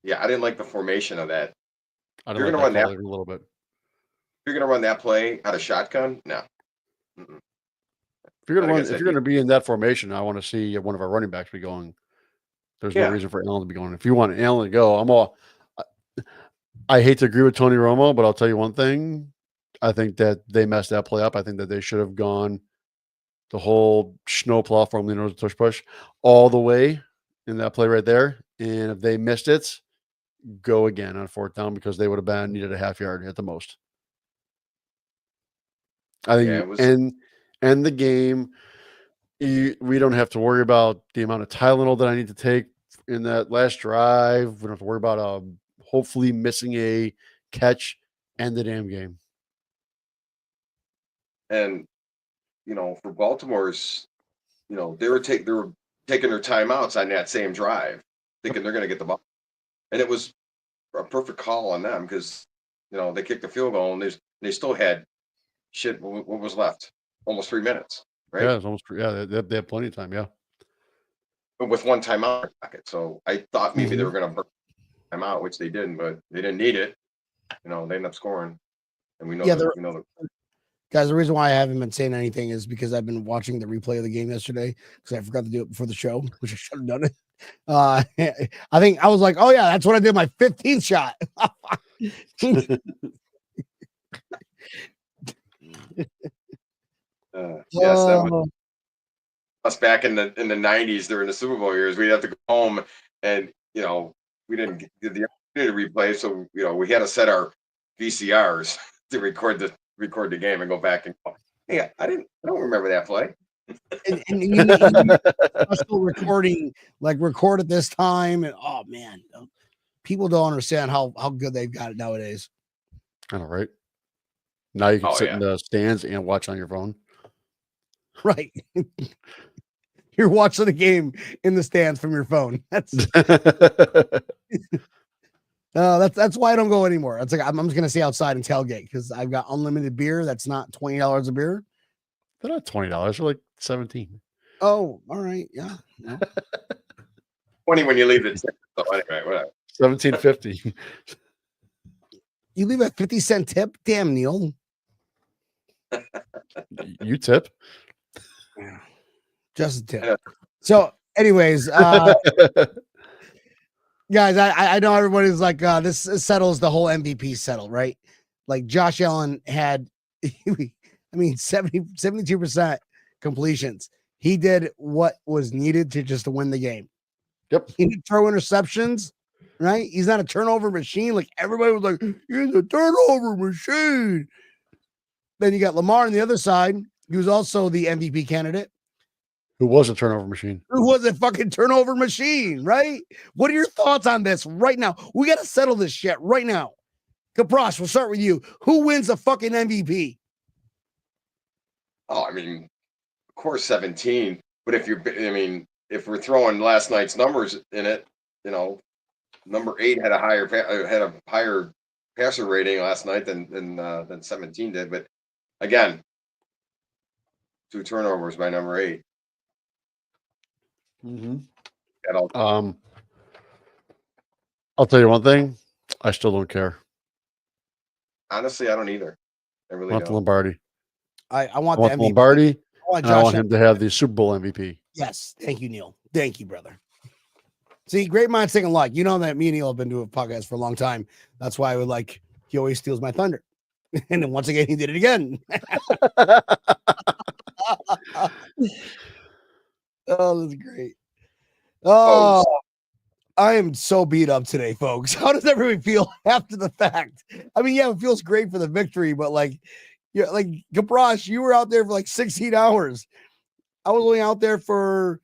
didn't like the formation of that. I You're don't gonna like run that a little bit. You're gonna run that play out of shotgun? No. Mm-mm. If you're Like I said, gonna be in that formation, I want to see one of our running backs be going. There's no Yeah. reason for Allen to be going. If you want Allen to go, I hate to agree with Tony Romo, but I'll tell you one thing. I think that they messed that play up. I think that they should have gone the whole snowplow from the tush push all the way in that play right there. And if they missed it, go again on 4th down because they would have needed a half yard at the most. I think it was end the game. We don't have to worry about the amount of Tylenol that I need to take in that last drive. We don't have to worry about hopefully missing a catch and the damn game. and for Baltimore's, they were taking their timeouts on that same drive, thinking they're gonna get the ball, and it was a perfect call on them because they kicked the field goal and they still had what was left, almost 3 minutes, right? Yeah, it's almost they had plenty of time. Yeah, But with one timeout pocket. So I thought maybe they were going to burn time out, which they didn't, but they didn't need it. They ended up scoring, and we know. Yeah, guys, the reason why I haven't been saying anything is because I've been watching the replay of the game yesterday because I forgot to do it before the show, which I should have done it. I think I was like, oh yeah, that's what I did my 15th shot. Yes, that was us back in the 90s during the Super Bowl years. We'd have to go home and we didn't get the opportunity to replay, so we had to set our VCRs to record the game and go back and go, hey, I don't remember that play. and you special recording, like record at this time, and oh man, people don't understand how good they've got it nowadays. I know, right? Now you can sit in the stands and watch on your phone. Right. You're watching the game in the stands from your phone. That's why I don't go anymore. It's like I'm just gonna stay outside and tailgate because I've got unlimited beer. That's not $20 a beer. They're not $20. They're like 17. Oh, all right, yeah. No. 20 when you leave the tip. So anyway, whatever. 17.50. You leave a 50-cent tip? Damn, Neil. You tip. Just a tip. Yeah. So, anyways, guys, I know everybody's like, this settles the whole MVP settle, right? Like Josh Allen had, 72% completions. He did what was needed to win the game. Yep. He didn't throw interceptions, right? He's not a turnover machine. Like everybody was like, he's a turnover machine. Then you got Lamar on the other side. He was also the MVP candidate. Who was a turnover machine? Who was a fucking turnover machine, right? What are your thoughts on this right now? We got to settle this shit right now. Kaprosh, we'll start with you. Who wins the fucking MVP? Oh, I mean, of course, 17. But if if we're throwing last night's numbers in it, number 8 had a higher passer rating last night than 17 did. But again, 2 turnovers by number 8. Mm-hmm. That all- I'll tell you one thing. I still don't care. Honestly, I don't either. I I really want the don't. Lombardi. I want I the want MVP. Lombardi. I want And I want Josh him to have the Super Bowl MVP. Yes. Thank you, Neil. Thank you, brother. See, great minds think alike. You know that me and Neil have been doing a podcast for a long time. That's why I would he always steals my thunder. And then once again, he did it again. Oh, that's great. Oh, I am so beat up today, folks. How does everybody feel after the fact? I mean, yeah, it feels great for the victory, but Kaprosh, you were out there for 16 hours. I was only out there for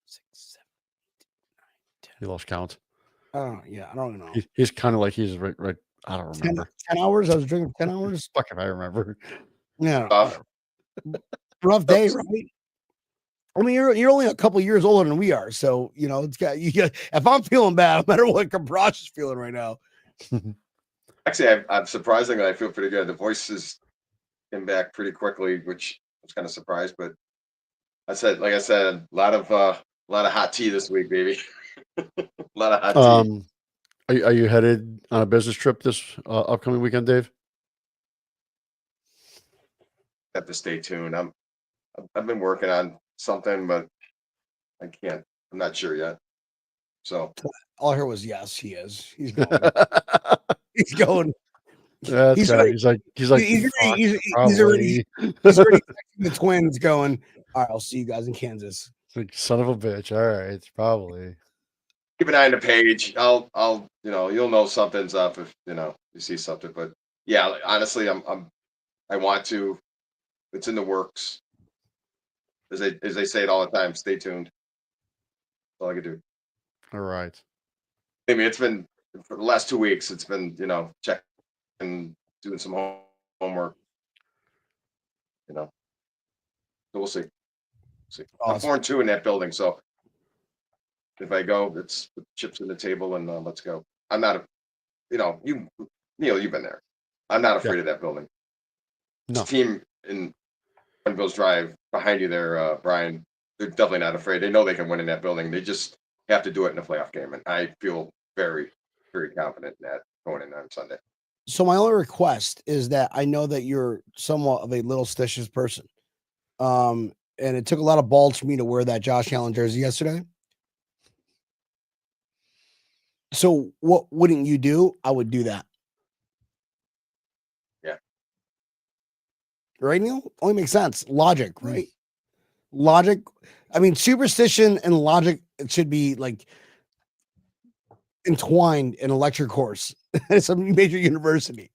6, 7, 8, 9, 10. He lost count. Oh, yeah, I don't know. He's kind of like he's right. I don't remember. 10 hours? I was drinking 10 hours? Fuck if I remember. Yeah. Rough day, right? I mean, you're only a couple years older than we are, so it's got you. If I'm feeling bad, no matter what Kaprosh is feeling right now. Actually, I'm surprisingly, I feel pretty good. The voices came back pretty quickly, which I was kind of surprised. But like I said, a lot of hot tea this week, baby. A lot of hot tea. Are you headed on a business trip this upcoming weekend, Dave? Have to stay tuned. I've been working on something, but I can't. I'm not sure yet. So all I heard was yes, he is. He's going. He's going. That's he's already, already, he's like he's already texting the Twins, going, all right, I'll see you guys in Kansas. Like, son of a bitch. All right, it's probably. Keep an eye on the page. I'll you'll know something's up if you see something. But yeah, honestly, I want to. It's in the works. As they say it all the time, stay tuned. That's all I can do. All right. I mean, it's been for the last 2 weeks. It's been checking and doing some homework. So we'll see. Awesome. I'm 4-2 in that building, so if I go, it's chips in the table and let's go. I'm not Neil, you've been there. I'm not afraid of that building. No. This team in Bill's Drive behind you there, Brian, they're definitely not afraid. They know they can win in that building. They just have to do it in a playoff game. And I feel very, very confident in that going in on Sunday. So my only request is that I know that you're somewhat of a little stitious person. And it took a lot of balls for me to wear that Josh Allen jersey yesterday. So what wouldn't you do? I would do that. Yeah. Right, Neil? Only makes sense. Logic, right? Logic. I mean, superstition and logic, it should be entwined in a lecture course at some major university.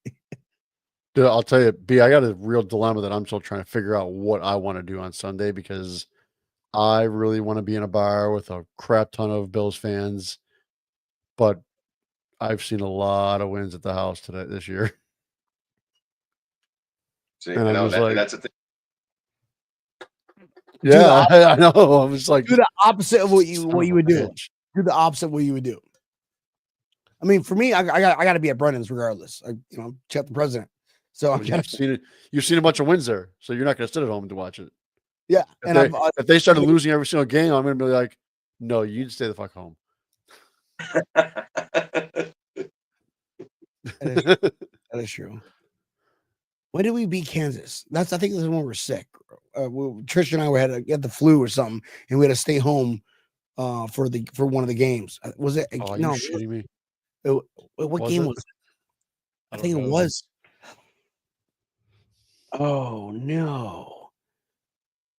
Dude, I'll tell you, B, I got a real dilemma that I'm still trying to figure out what I want to do on Sunday because I really want to be in a bar with a crap ton of Bills fans, but I've seen a lot of wins at the house this year. See, and that's the thing. Yeah, I know. I was like, do the opposite of what you son of a would do. bitch. Do the opposite of what you would do. I mean, for me, I got to be at Brennan's regardless. Check the president. So Well, you've seen it. You've seen a bunch of wins there, so you're not going to sit at home to watch it. yeah, If they started losing every single game, I'm going to be like, no, you stay the fuck home. that is true. When did we beat Kansas? I think this is when we were sick. Trish and I had the flu or something, and we had to stay home for one of the games. Was it? Oh, No, you shitting me? what game was it? I think it was. Oh no!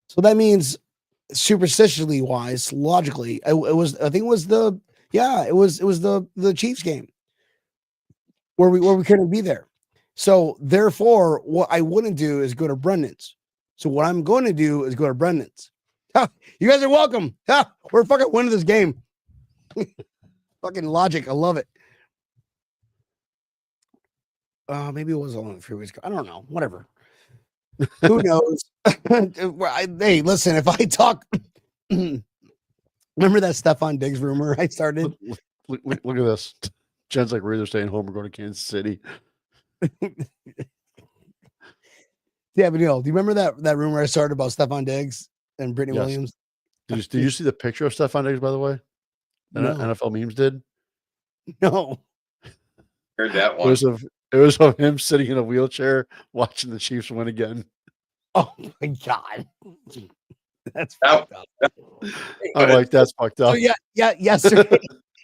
So that means superstitiously wise, logically, it was. I think it was the Chiefs game where we couldn't be there. So therefore, what I wouldn't do is go to Brendan's. So what I'm going to do is go to Brendan's. Ha, you guys are welcome. Ha, we're fucking winning this game. Fucking logic. I love it. Maybe it was only 3 weeks ago. I don't know. Whatever. Who knows? Hey, listen, if I talk, remember that Stephon Diggs rumor I started? Look at this. Jen's like, we're either staying home or going to Kansas City. Yeah, but Neil, do you remember that rumor I started about Stephon Diggs and Brittany Yes. Williams? Did you see the picture of Stephon Diggs, by the way? No. NFL memes did. No. Heard that It one. was of him sitting in a wheelchair watching the Chiefs win again. Oh my god. That's Ow. fucked up. I'm like, that's fucked up. So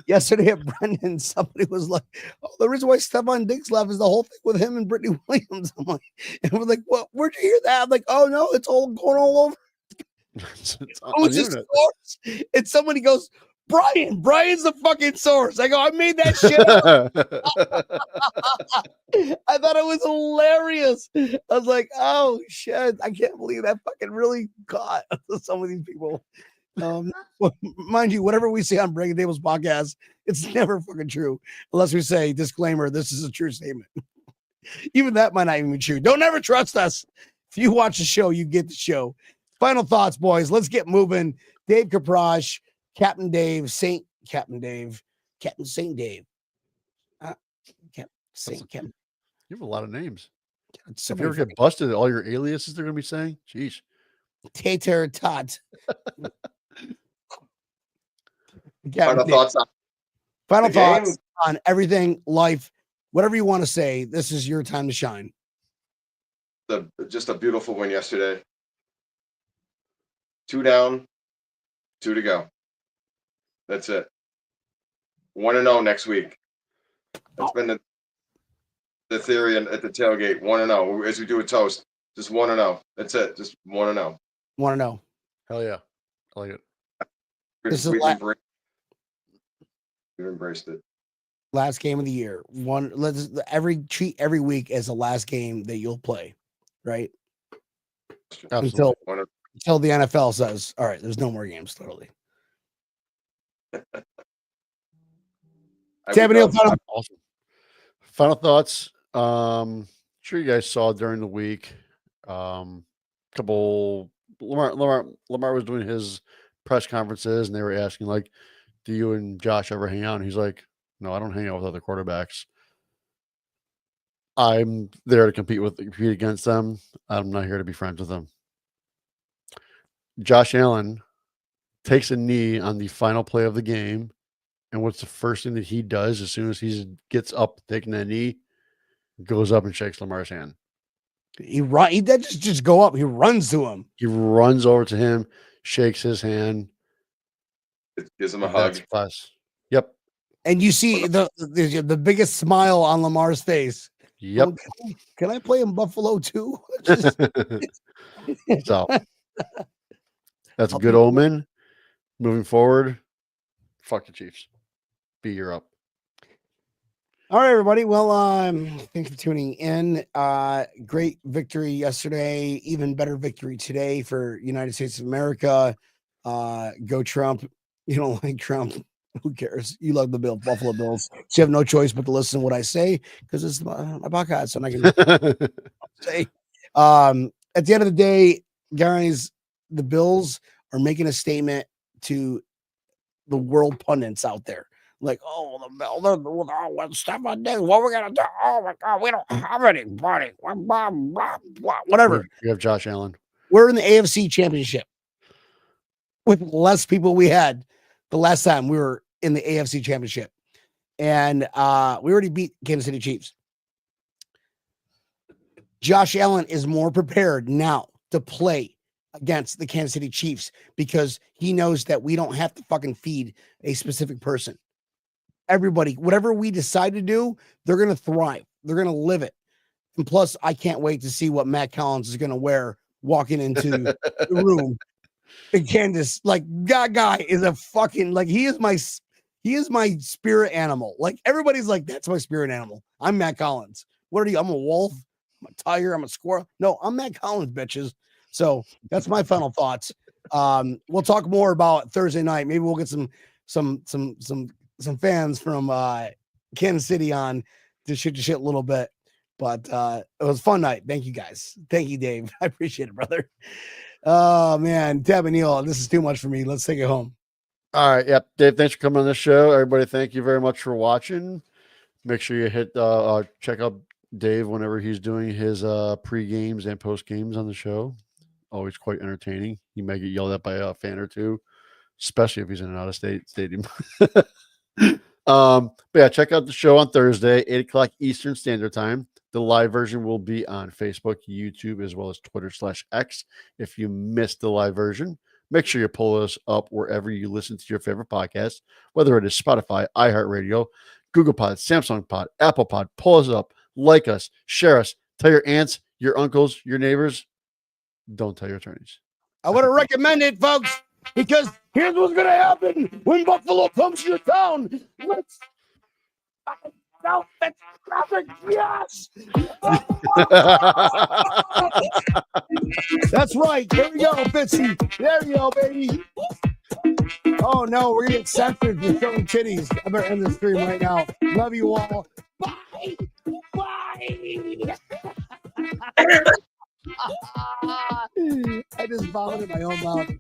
yesterday at Brendan, somebody was like, "Oh, the reason why Stephon Diggs left is the whole thing with him and Brittany Williams." I'm like, and we're like, "What? Where'd you hear that?" I'm like, "Oh no, it's all going all over." It's Who's the source? And somebody goes, Brian's the fucking source. I go, I made that shit up. I thought it was hilarious. I was like, oh shit, I can't believe that fucking really got some of these people. Mind you, whatever we say on Breaking Tables podcast, it's never fucking true unless we say disclaimer, this is a true statement. Even that might not even be true. Don't ever trust us. If you watch the show, you get the show. Final thoughts, boys. Let's get moving. Dave Kaprash, Captain Saint Dave. Captain. You have a lot of names. So if you ever get busted, all your aliases they're going to be saying, jeez. Tater Tot. Final thoughts on everything, life, whatever you want to say. This is your time to shine. Just a beautiful win yesterday. 2 down, 2 to go. That's it. 1-0 next week. That's been the theory at the tailgate. 1-0 as we do a toast. Just 1-0. That's it. Just 1-0. 1-0. Hell yeah, I like it. We've embraced it. Last game of the year. Treat every week as the last game that you'll play, right? Absolutely. Until the NFL says, all right, there's no more games, totally. Awesome. Final thoughts. Sure you guys saw during the week. Couple Lamar was doing his press conferences and they were asking, like, do you and Josh ever hang out? And he's like, no, I don't hang out with other quarterbacks. I'm there to compete against them. I'm not here to be friends with them. Josh Allen takes a knee on the final play of the game. And what's the first thing that he does as soon as he gets up taking that knee? Goes up and shakes Lamar's hand. He doesn't just go up. He runs to him. He runs over to him, shakes his hand. It gives him a hug. Class. Yep. And you see the biggest smile on Lamar's face. Yep. Can I play in Buffalo too? So that's a good omen. Moving forward, fuck the Chiefs. Be Europe. All right, everybody. Well, thanks for tuning in. Great victory yesterday. Even better victory today for United States of America. Go Trump. You don't like Trump. Who cares? You love the Buffalo Bills. So you have no choice but to listen to what I say because it's my podcast. So I can say. At the end of the day, guys, the Bills are making a statement to the world pundits out there. Like, oh, the Bills, step on this. What we're gonna do? Oh my God, we don't have anybody. Blah, blah, blah, whatever. You have Josh Allen. We're in the AFC Championship with less people we had the last time we were in the AFC Championship, and we already beat Kansas City Chiefs. Josh Allen is more prepared now to play against the Kansas City Chiefs because he knows that we don't have to fucking feed a specific person. Everybody, whatever we decide to do, they're going to thrive. They're going to live it. And plus, I can't wait to see what Matt Collins is going to wear walking into the room in Kansas. Like, that guy is a fucking, like, he is my spirit animal. Like, everybody's like, that's my spirit animal. I'm Matt Collins. What are you? I'm a wolf. I'm a tiger. I'm a squirrel. No, I'm Matt Collins, bitches. So that's my final thoughts. We'll talk more about Thursday night. Maybe we'll get some fans from Kansas City on to shoot the shit a little bit. But it was a fun night. Thank you guys. Thank you, Dave. I appreciate it, brother. Oh man, Deb and Neil, this is too much for me. Let's take it home. All right. Yep. Dave, thanks for coming on the show. Everybody, thank you very much for watching. Make sure you hit check out Dave whenever he's doing his pre-games and post-games on the show. Always quite entertaining. He may get yelled at by a fan or two, especially if he's in an out-of-state stadium. But yeah, check out the show on Thursday, 8 o'clock Eastern Standard Time. The live version will be on Facebook, YouTube, as well as Twitter/X. If you missed the live version, make sure you pull us up wherever you listen to your favorite podcast, whether it is Spotify, iHeartRadio, Google Pod, Samsung Pod, Apple Pod. Pull us up, like us, share us, tell your aunts, your uncles, your neighbors. Don't tell your attorneys. I want to recommend it, folks, because here's what's going to happen when Buffalo comes to your town. Let's out the traffic. Yes. That's right. There we go, Fitzy. There you go, baby. Oh, no, we're going to get censored for showing titties. I better end the stream right now. Love you all. Bye. Bye. I just vomited my own mouth.